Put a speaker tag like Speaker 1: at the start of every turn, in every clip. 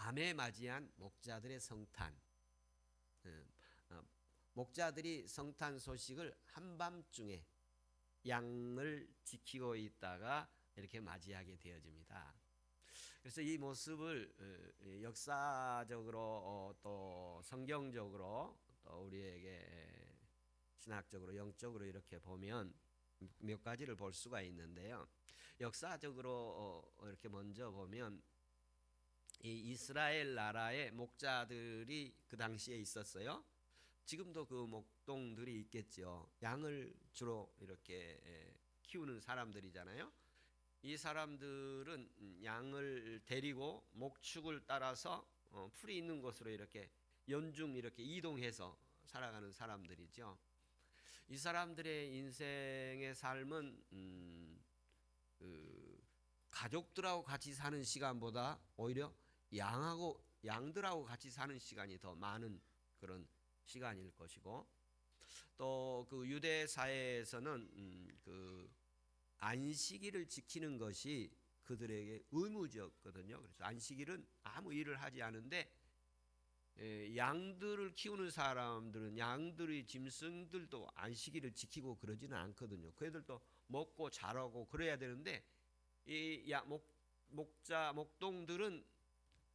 Speaker 1: 밤에 맞이한 목자들의 성탄. 어, 목자들이 성탄 소식을 한밤중에 양을 지키고 있다가 이렇게 맞이하게 되어집니다. 그래서 이 모습을 역사적으로 또 성경적으로 또 우리에게 신학적으로 영적으로 이렇게 보면 몇 가지를 볼 수가 있는데요. 역사적으로 이렇게 먼저 보면 이 이스라엘 나라의 목자들이 그 당시에 있었어요. 지금도 그 목동들이 있겠죠. 양을 주로 이렇게 키우는 사람들이잖아요. 이 사람들은 양을 데리고 목축을 따라서 풀이 있는 곳으로 이렇게 연중 이렇게 이동해서 살아가는 사람들이죠. 이 사람들의 인생의 삶은 그 가족들하고 같이 사는 시간보다 오히려 양들하고 같이 사는 시간이 더 많은 그런 시간일 것이고, 또 그 유대 사회에서는 그 안식일을 지키는 것이 그들에게 의무적거든요. 그래서 안식일은 아무 일을 하지 않은데 양들을 키우는 사람들은 양들의 짐승들도 안식일을 지키고 그러지는 않거든요. 그애들도 먹고 자라고 그래야 되는데 이 목동들은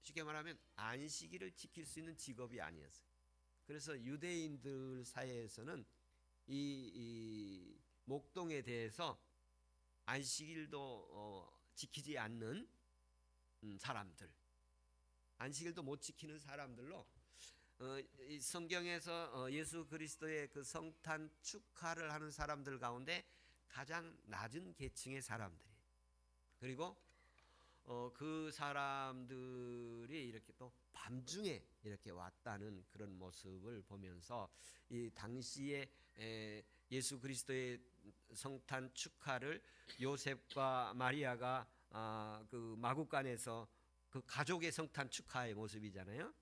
Speaker 1: 쉽게 말하면 안식일을 지킬 수 있는 직업이 아니었어요. 그래서 유대인들 사이에서는 이 목동에 대해서 안식일도 지키지 않는 사람들, 안식일도 못 지키는 사람들로 이 성경에서 예수 그리스도의 그 성탄 축하를 하는 사람들 가운데 가장 낮은 계층의 사람들이, 그리고 그 사람들이 이렇게 또 밤중에 이렇게 왔다는 그런 모습을 보면서 이 당시에 예수 그리스도의 성탄 축하를 요셉과 마리아가 그 마구간에서 그 가족의 성탄 축하의 모습이잖아요.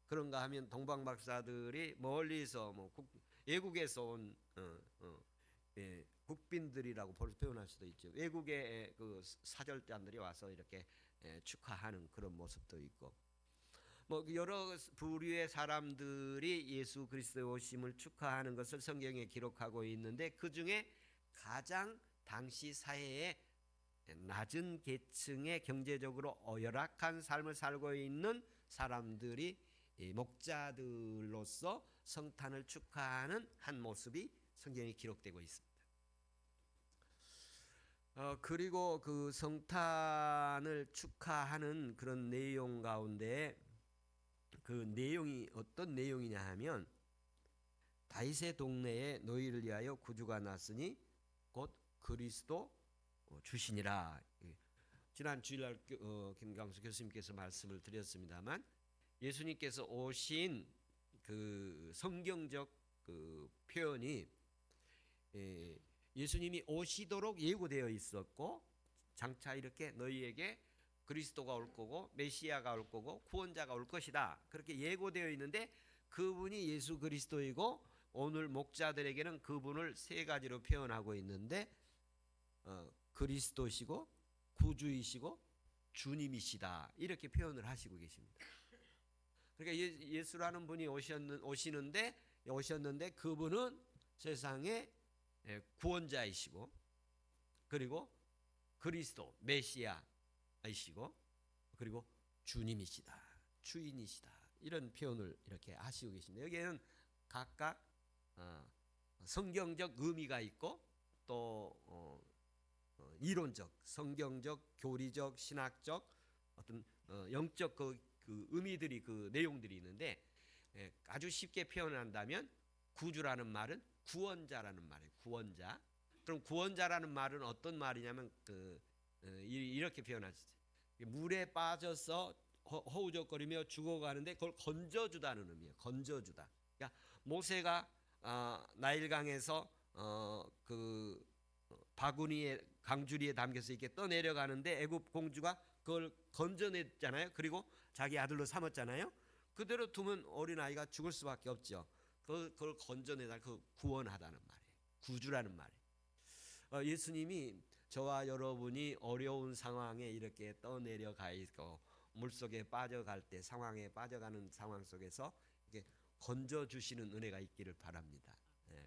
Speaker 1: 그런가 하면 동방 박사들이 멀리서 뭐 외국에서 온 국빈들이라고 표현할 수도 있죠. 외국의 그 사절단들이 와서 이렇게 축하하는 그런 모습도 있고, 뭐 여러 부류의 사람들이 예수 그리스도의 오심을 축하하는 것을 성경에 기록하고 있는데, 그 중에 가장 당시 사회에 낮은 계층의 경제적으로 열악한 삶을 살고 있는 사람들이 목자들로서 성탄을 축하하는 한 모습이 성경에 기록되고 있습니다. 그리고 그 성탄을 축하하는 그런 내용 가운데 그 내용이 어떤 내용이냐 하면, 다윗의 동네에 너희를 위하여 구주가 났으니 곧 그리스도 주시니라. 지난 주일날 김강수 교수님께서 말씀을 드렸습니다만, 예수님께서 오신 그 성경적 그 표현이 예수님이 오시도록 예고되어 있었고, 장차 이렇게 너희에게 그리스도가 올 거고 메시아가 올 거고 구원자가 올 것이다, 그렇게 예고되어 있는데, 그분이 예수 그리스도이고 오늘 목자들에게는 그분을 세 가지로 표현하고 있는데 그리스도시고 구주이시고 주님이시다, 이렇게 표현을 하시고 계십니다. 그러니까 예수라는 분이 오셨는데 그분은 세상의 구원자이시고, 그리고 그리스도 메시아이시고, 그리고 주님이시다, 주인이시다, 이런 표현을 이렇게 하시고 계십니다. 여기에는 각각 성경적 의미가 있고 또 이론적, 성경적, 교리적, 신학적 어떤 영적 그 의미들이, 그 내용들이 있는데, 아주 쉽게 표현한다면 구주라는 말은 구원자라는 말이에요. 구원자. 그럼 구원자라는 말은 어떤 말이냐면 이렇게 표현하시죠. 물에 빠져서 허우적거리며 죽어가는데 그걸 건져주다는 의미예요. 건져주다. 그러니까 모세가 나일강에서 그 바구니에 강주리에 담겨서 이렇게 떠내려가는데 애굽 공주가 그걸 건져냈잖아요. 그리고 자기 아들로 삼았잖아요. 그대로 두면 어린아이가 죽을 수밖에 없죠. 그걸 건져내다, 그 구원하다는 말이에요. 구주라는 말이에요. 예수님이 저와 여러분이 어려운 상황에 이렇게 떠내려가 있고 물속에 빠져갈 때 상황에 빠져가는 상황 속에서 이게 건져 주시는 은혜가 있기를 바랍니다.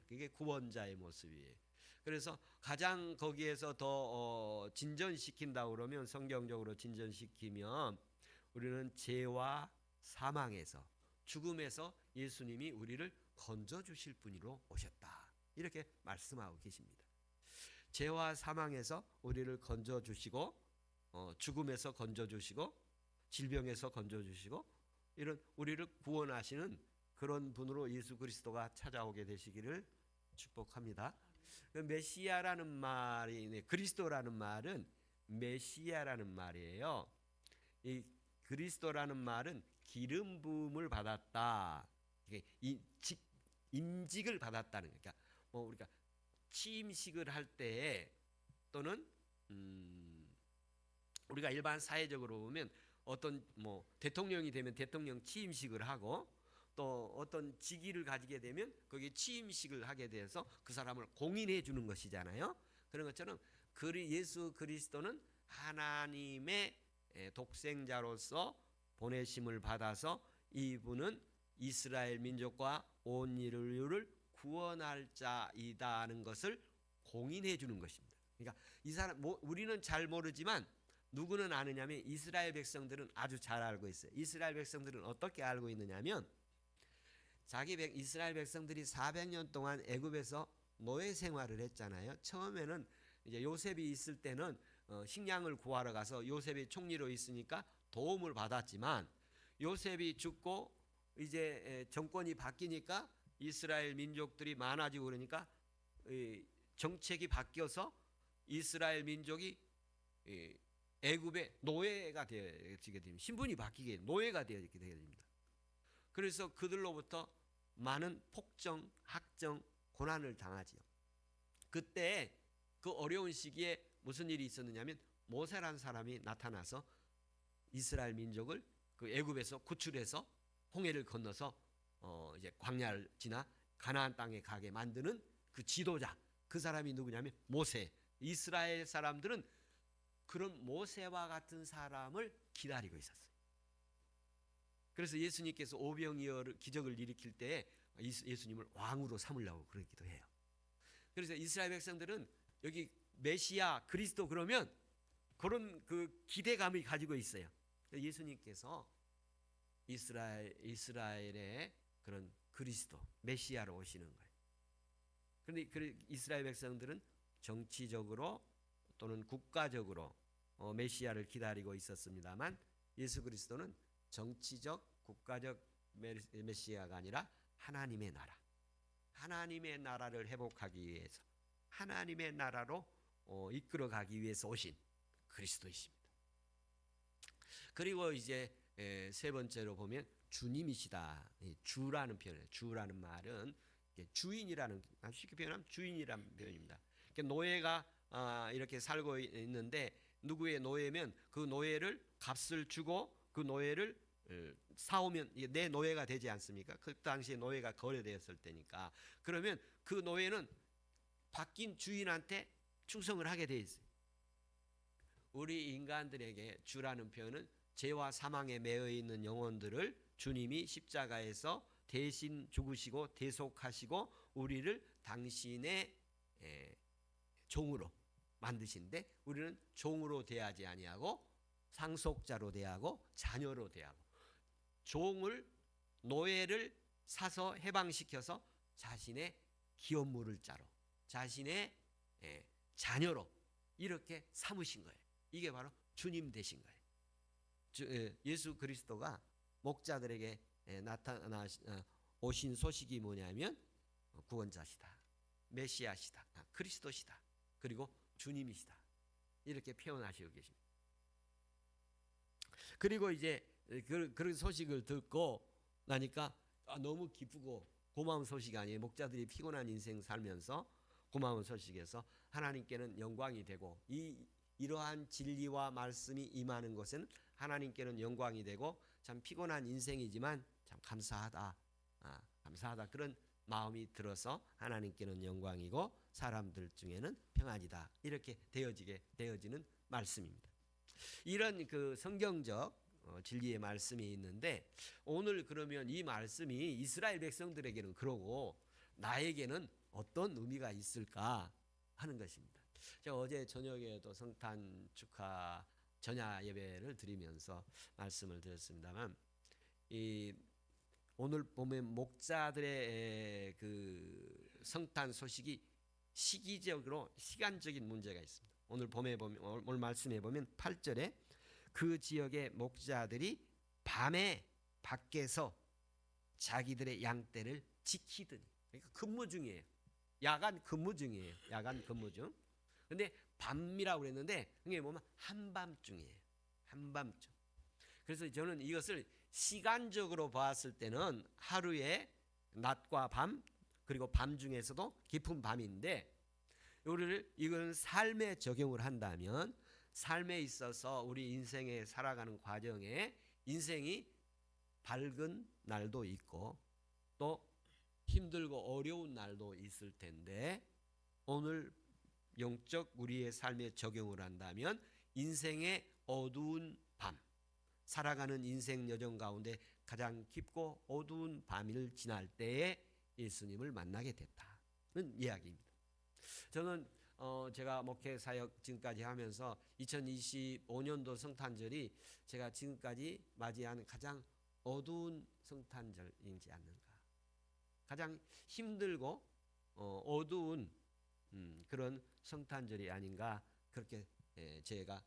Speaker 1: 그게 구원자의 모습이에요. 그래서 가장 거기에서 더 진전시킨다 그러면 성경적으로 진전시키면 우리는 죄와 사망에서 죽음에서 예수님이 우리를 건져 주실 분으로 오셨다. 이렇게 말씀하고 계십니다. 죄와 사망에서 우리를 건져 주시고 죽음에서 건져 주시고 질병에서 건져 주시고 이런 우리를 구원하시는 그런 분으로 예수 그리스도가 찾아오게 되시기를 축복합니다. 메시아라는 말이 그리스도라는 말은 메시아라는 말이에요. 이 그리스도라는 말은 기름 부음을 받았다. 인직을 받았다는 거니까 뭐 우리가 취임식을 할 때 또는 우리가 일반 사회적으로 보면 어떤 뭐 대통령이 되면 대통령 취임식을 하고 또 어떤 직위를 가지게 되면 거기에 취임식을 하게 돼서 그 사람을 공인해 주는 것이잖아요. 그런 것처럼 예수 그리스도는 하나님의 독생자로서 보내심을 받아서 이분은 이스라엘 민족과 온 인류를 구원할 자이다는 것을 공인해 주는 것입니다. 그러니까 이 사람 우리는 잘 모르지만 누구는 아느냐면 이스라엘 백성들은 아주 잘 알고 있어요. 이스라엘 백성들은 어떻게 알고 있느냐면 이스라엘 백성들이 400년 동안 애굽에서 노예 생활을 했잖아요. 처음에는 이제 요셉이 있을 때는 식량을 구하러 가서 요셉이 총리로 있으니까 도움을 받았지만 요셉이 죽고 이제 정권이 바뀌니까 이스라엘 민족들이 많아지고 그러니까 정책이 바뀌어서 이스라엘 민족이 애굽의 노예가 되어지게 됩니다. 신분이 바뀌게 노예가 되게 됩니다. 그래서 그들로부터 많은 폭정, 학정, 고난을 당하지요. 그때 그 어려운 시기에 무슨 일이 있었느냐면 모세라는 사람이 나타나서 이스라엘 민족을 그 애굽에서 구출해서 홍해를 건너서 이제 광야를 지나 가나안 땅에 가게 만드는 그 지도자, 그 사람이 누구냐면 모세. 이스라엘 사람들은 그런 모세와 같은 사람을 기다리고 있었어요. 그래서 예수님께서 오병이어 기적을 일으킬 때 예수님을 왕으로 삼으려고 그러기도 해요. 그래서 이스라엘 백성들은 여기 메시아 그리스도 그러면 그런 그 기대감을 가지고 있어요. 예수님께서 이스라엘의 그런 그리스도 메시아로 오시는 거예요. 그런데 이스라엘 백성들은 정치적으로 또는 국가적으로 메시아를 기다리고 있었습니다만 예수 그리스도는 정치적 국가적 메시아가 아니라 하나님의 나라를 회복하기 위해서 하나님의 나라로 이끌어가기 위해서 오신 그리스도이십니다. 그리고 이제 세 번째로 보면 주님이시다. 주라는 표현이에요. 주라는 말은 주인이라는, 쉽게 표현하면 주인이라는 표현입니다. 노예가 이렇게 살고 있는데 누구의 노예면 그 노예를 값을 주고 그 노예를 사오면 내 노예가 되지 않습니까? 그 당시에 노예가 거래되었을 때니까. 그러면 그 노예는 바뀐 주인한테 충성을 하게 돼 있어요. 우리 인간들에게 주라는 표현은 죄와 사망에 매여 있는 영혼들을 주님이 십자가에서 대신 죽으시고 대속하시고 우리를 당신의 종으로 만드신데 우리는 종으로 대하지 아니하고 상속자로 대하고 자녀로 대하고 노예를 사서 해방시켜서 자신의 기업 물을 자로 자신의 자녀로 이렇게 삼으신 거예요. 이게 바로 주님 되신 거예요. 예수 그리스도가 목자들에게 나타나 오신 소식이 뭐냐면 구원자시다, 메시아시다, 그리스도시다, 그리고 주님이시다 이렇게 표현하시고 계십니다. 그리고 이제 그런 소식을 듣고 나니까 너무 기쁘고 고마운 소식이 아니에요. 목자들이 피곤한 인생 살면서 고마운 소식에서 하나님께는 영광이 되고 이러한 진리와 말씀이 임하는 것은 하나님께는 영광이 되고 참 피곤한 인생이지만 참 감사하다, 감사하다 그런 마음이 들어서 하나님께는 영광이고 사람들 중에는 평안이다 이렇게 되어지는 말씀입니다. 이런 그 성경적 진리의 말씀이 있는데 오늘 그러면 이 말씀이 이스라엘 백성들에게는 그러고 나에게는 어떤 의미가 있을까 하는 것입니다. 제가 어제 저녁에도 성탄 축하 전야 예배를 드리면서 말씀을 드렸습니다만 이 오늘 보면 목자들의 그 성탄 소식이 시기적으로 시간적인 문제가 있습니다. 오늘 말씀해 보면 8절에 그 지역의 목자들이 밤에 밖에서 자기들의 양떼를 지키더니, 그러니까 근무 중이에요. 야간 근무 중이에요. 야간 근무 중. 근데 밤이라고 그랬는데 이게 뭐면 한밤중이에요. 한밤중. 그래서 저는 이것을 시간적으로 봤을 때는 하루에 낮과 밤 그리고 밤 중에서도 깊은 밤인데 이건 삶에 적용을 한다면 삶에 있어서 우리 인생에 살아가는 과정에 인생이 밝은 날도 있고 또 힘들고 어려운 날도 있을 텐데 오늘 영적 우리의 삶에 적용을 한다면 인생의 어두운 밤, 살아가는 인생 여정 가운데 가장 깊고 어두운 밤을 지날 때에 예수님을 만나게 됐다는 이야기입니다. 저는 제가 목회 사역 지금까지 하면서 2025년도 성탄절이 제가 지금까지 맞이한 가장 어두운 성탄절이지 않는가. 가장 힘들고 어두운 그런 성탄절이 아닌가 그렇게 제가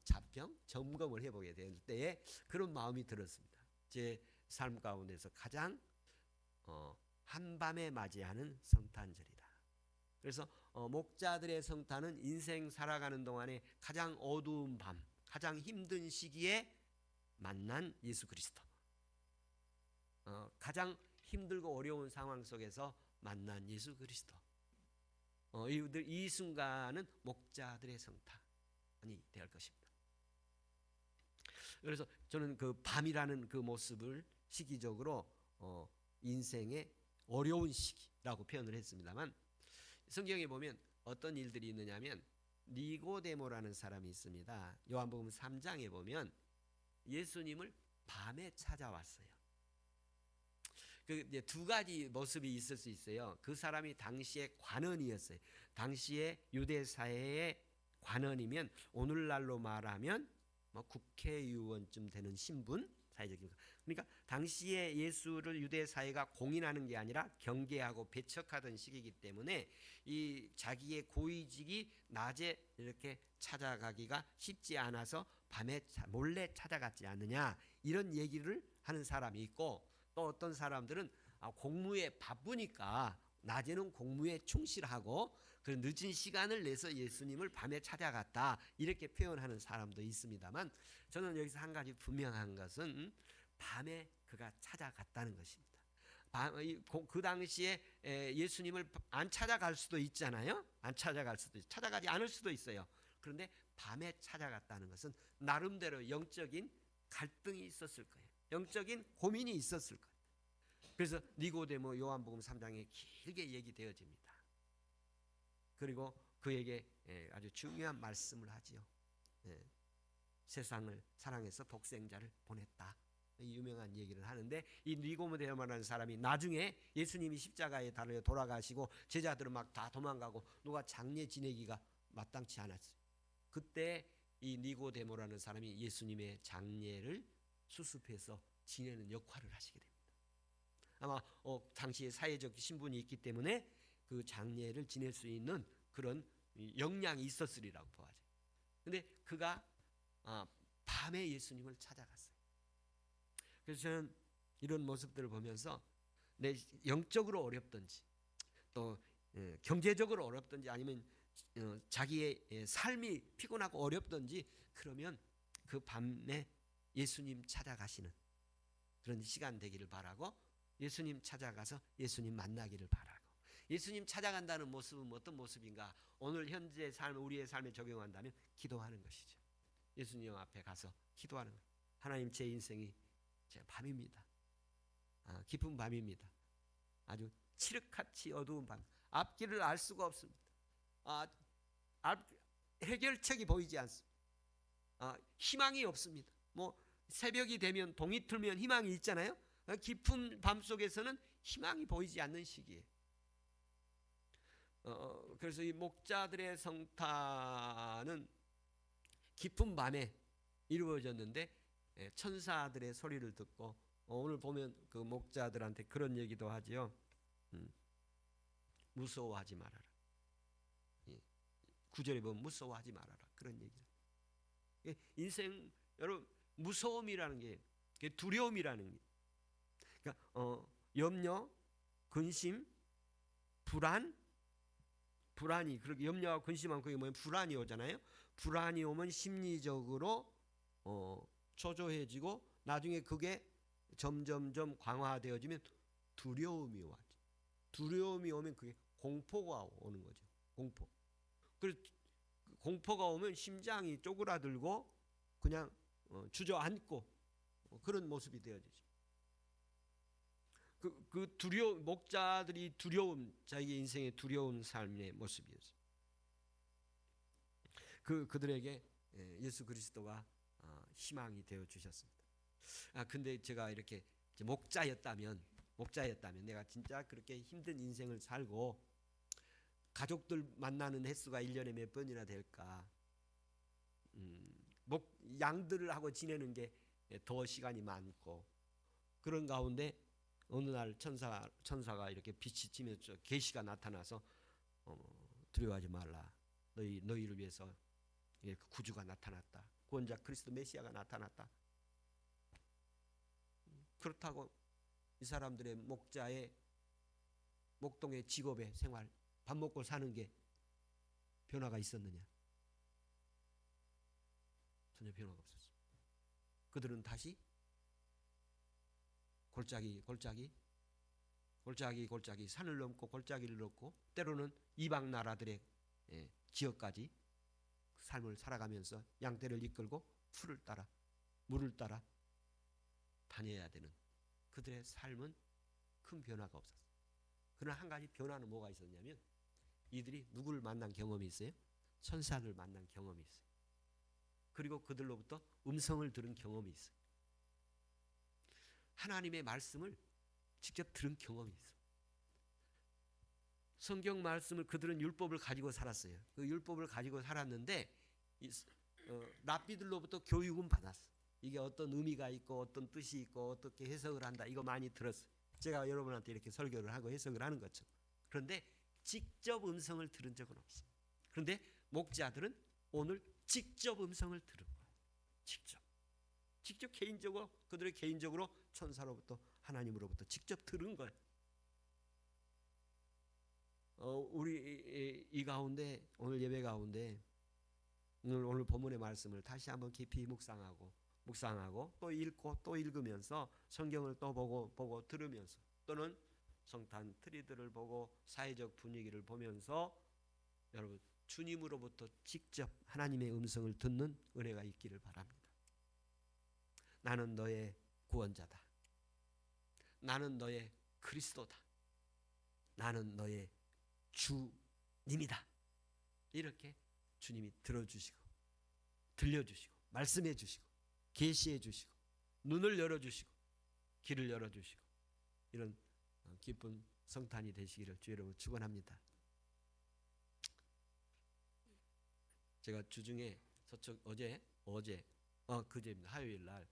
Speaker 1: 자평 점검을 해보게 될 때에 그런 마음이 들었습니다. 제 삶 가운데서 가장 한밤에 맞이하는 성탄절이다. 그래서 목자들의 성탄은 인생 살아가는 동안에 가장 어두운 밤, 가장 힘든 시기에 만난 예수 그리스도, 가장 힘들고 어려운 상황 속에서 만난 예수 그리스도. 이 순간은 목자들의 성탄이 될 것입니다. 그래서 저는 그 밤이라는 그 모습을 시기적으로 인생의 어려운 시기라고 표현을 했습니다만 성경에 보면 어떤 일들이 있느냐면 니고데모라는 사람이 있습니다. 요한복음 3장에 보면 예수님을 밤에 찾아왔어요. 그 두 가지 모습이 있을 수 있어요. 그 사람이 당시에 관원이었어요. 당시에 유대 사회의 관원이면 오늘날로 말하면 뭐 국회의원쯤 되는 신분, 사회적인. 그러니까 당시에 예수를 유대 사회가 공인하는 게 아니라 경계하고 배척하던 시기이기 때문에 이 자기의 고위직이 낮에 이렇게 찾아가기가 쉽지 않아서 밤에 몰래 찾아갔지 않느냐 이런 얘기를 하는 사람이 있고 또 어떤 사람들은 공무에 바쁘니까 낮에는 공무에 충실하고 그 늦은 시간을 내서 예수님을 밤에 찾아갔다 이렇게 표현하는 사람도 있습니다만 저는 여기서 한 가지 분명한 것은 밤에 그가 찾아갔다는 것입니다. 그 당시에 예수님을 안 찾아갈 수도 있잖아요. 안 찾아갈 수도 있어요. 찾아가지 않을 수도 있어요. 그런데 밤에 찾아갔다는 것은 나름대로 영적인 갈등이 있었을 거예요. 영적인 고민이 있었을 거예요. 그래서 니고데모 요한복음 3장에 길게 얘기되어집니다. 그리고 그에게 아주 중요한 말씀을 하지요. 세상을 사랑해서 독생자를 보냈다. 유명한 얘기를 하는데 이 니고데모라는 사람이 나중에 예수님이 십자가에 달려 돌아가시고 제자들은 막 다 도망가고 누가 장례 지내기가 마땅치 않았어요. 그때 이 니고데모라는 사람이 예수님의 장례를 수습해서 지내는 역할을 하시게 됩니다. 아마 당시에 사회적 신분이 있기 때문에 그 장례를 지낼 수 있는 그런 역량이 있었으리라고 봐야죠. 근데 그가 밤에 예수님을 찾아갔어요. 그래서 저는 이런 모습들을 보면서 내 영적으로 어렵든지 또 경제적으로 어렵든지 아니면 자기의 삶이 피곤하고 어렵든지 그러면 그 밤에 예수님 찾아가시는 그런 시간 되기를 바라고 예수님 찾아가서 예수님 만나기를 바라고 예수님 찾아간다는 모습은 어떤 모습인가? 오늘 현재 삶 우리의 삶에 적용한다면 기도하는 것이죠. 예수님 앞에 가서 기도하는 것. 하나님 제 인생이 제 밤입니다. 깊은 밤입니다. 아주 칠흑같이 어두운 밤. 앞길을 알 수가 없습니다. 해결책이 보이지 않습니다. 희망이 없습니다. 뭐 새벽이 되면 동이 틀면 희망이 있잖아요. 깊은 밤 속에서는 희망이 보이지 않는 시기에. 그래서 이 목자들의 성탄은 깊은 밤에 이루어졌는데 천사들의 소리를 듣고 오늘 보면 그 목자들한테 그런 얘기도 하지요. 무서워하지 말아라. 9절에 보면 무서워하지 말아라. 그런 얘기죠. 인생 여러분 무서움이라는 게 두려움이라는 게 그러니까 염려, 근심, 불안이 그렇게 염려와 근심하면 그게 뭐예요? 불안이 오잖아요. 불안이 오면 심리적으로 초조해지고 나중에 그게 점점점 강화되어지면 두려움이 와죠. 두려움이 오면 그게 공포가 오는 거죠. 공포. 그래서 공포가 오면 심장이 쪼그라들고 그냥 주저앉고 그런 모습이 되어지죠. 그 두려움, 목자들이 두려움, 자기 인생의 두려운 삶의 모습이었어요. 그들에게 예수 그리스도가 희망이 되어 주셨습니다. 근데 제가 이렇게 목자였다면 내가 진짜 그렇게 힘든 인생을 살고 가족들 만나는 횟수가 1년에 몇 번이나 될까? 양들을 하고 지내는 게 더 시간이 많고 그런 가운데 어느 날 천사가 이렇게 빛이 찌면서 계시가 나타나서 두려워하지 말라. 너희를 위해서 구주가 나타났다. 구원자 그리스도 메시아가 나타났다. 그렇다고 이 사람들의 목자의 목동의 직업의 생활, 밥 먹고 사는 게 변화가 있었느냐? 전혀 변화가 없었어요. 그들은 다시 골짜기 산을 넘고 골짜기를 넘고 때로는 이방 나라들의 지역까지 삶을 살아가면서 양떼를 이끌고 풀을 따라 물을 따라 다녀야 되는 그들의 삶은 큰 변화가 없었어요. 그러나 한 가지 변화는 뭐가 있었냐면 이들이 누구를 만난 경험이 있어요? 천사를 만난 경험이 있어요. 그리고 그들로부터 음성을 들은 경험이 있어요. 하나님의 말씀을 직접 들은 경험이 있어요. 성경 말씀을 그들은 율법을 가지고 살았어요. 그 율법을 가지고 살았는데 랍비들로부터 교육은 받았어요. 이게 어떤 의미가 있고 어떤 뜻이 있고 어떻게 해석을 한다 이거 많이 들었어요. 제가 여러분한테 이렇게 설교를 하고 해석을 하는 것처럼. 그런데 직접 음성을 들은 적은 없어요. 그런데 목자들은 오늘 직접 음성을 들은 거예요. 직접 개인적으로 그들의 개인적으로 천사로부터 하나님으로부터 직접 들은 거예요. 우리 이 가운데 오늘 예배 가운데 오늘 본문의 말씀을 다시 한번 깊이 묵상하고 또 읽고 또 읽으면서 성경을 또 보고 들으면서 또는 성탄 트리들을 보고 사회적 분위기를 보면서 여러분 주님으로부터 직접 하나님의 음성을 듣는 은혜가 있기를 바랍니다. 나는 너의 구원자다. 나는 너의 그리스도다. 나는 너의 주님이다. 이렇게 주님이 들어주시고 들려주시고 말씀해 주시고 계시해 주시고 눈을 열어주시고 길을 열어주시고 이런 기쁜 성탄이 되시기를 주 여러분 축원합니다. 제가 주중에 그제입니다. 화요일 날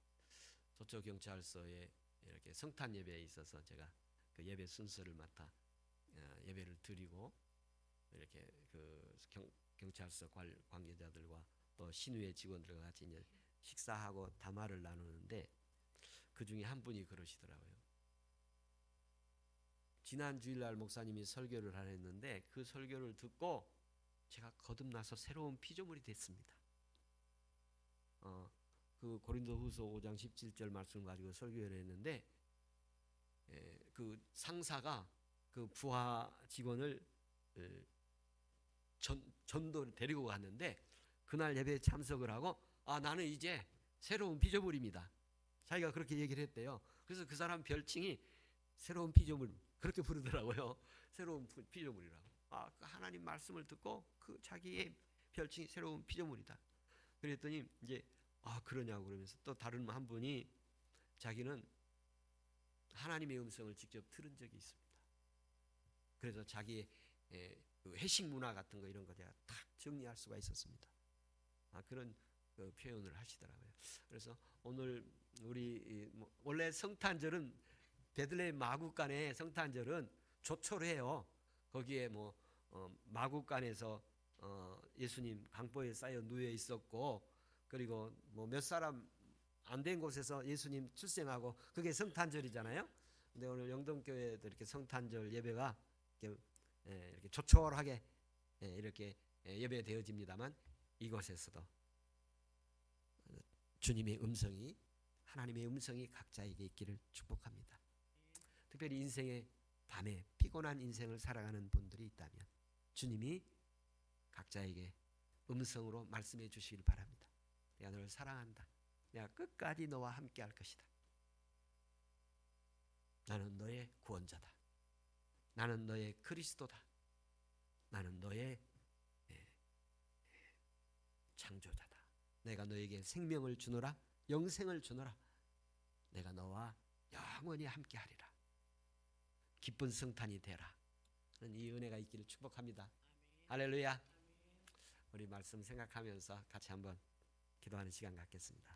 Speaker 1: 서초 경찰서에 이렇게 성탄 예배에 있어서 제가 그 예배 순서를 맡아 예배를 드리고 이렇게 그 경찰서 관계자들과 또 신우의 직원들과 같이 이제 식사하고 담화를 나누는데 그 중에 한 분이 그러시더라고요. 지난 주일날 목사님이 설교를 하셨는데 그 설교를 듣고 제가 거듭나서 새로운 피조물이 됐습니다. 그 고린도후서 5장 17절 말씀 가지고 설교를 했는데 그 상사가 그 부하 직원을 전도를 데리고 갔는데 그날 예배에 참석을 하고 나는 이제 새로운 피조물입니다. 자기가 그렇게 얘기를 했대요. 그래서 그 사람 별칭이 새로운 피조물 그렇게 부르더라고요. 새로운 피조물이라고. 하나님 말씀을 듣고 그 자기의 별칭이 새로운 피조물이다. 그랬더니 이제 아 그러냐고 그러면서 또 다른 한 분이 자기는 하나님의 음성을 직접 들은 적이 있습니다. 그래서 자기의 그 회식 문화 같은 거 이런 거 제가 탁 정리할 수가 있었습니다. 그런 그 표현을 하시더라고요. 그래서 오늘 우리 원래 성탄절은 베들레헴 마구간의 성탄절은 조초를 해요. 거기에 마구간에서 예수님 강보에 쌓여 누워 있었고, 그리고 몇 사람 안 된 곳에서 예수님 출생하고 그게 성탄절이잖아요. 근데 오늘 영동교회도 이렇게 성탄절 예배가 이렇게 조촐하게 이렇게 예배되어집니다만, 이곳에서도 주님의 음성이, 하나님의 음성이 각자에게 있기를 축복합니다. 특별히 인생의 밤에 피곤한 인생을 살아가는 분들이 있다면 주님이 각자에게 음성으로 말씀해 주시길 바랍니다. 내가 너를 사랑한다. 내가 끝까지 너와 함께 할 것이다. 나는 너의 구원자다. 나는 너의 그리스도다. 나는 너의 창조자다. 내가 너에게 생명을 주노라. 영생을 주노라. 내가 너와 영원히 함께 하리라. 기쁜 성탄이 되라. 이 은혜가 있기를 축복합니다. 할렐루야. 우리 말씀 생각하면서 같이 한번 기도하는 시간 갖겠습니다.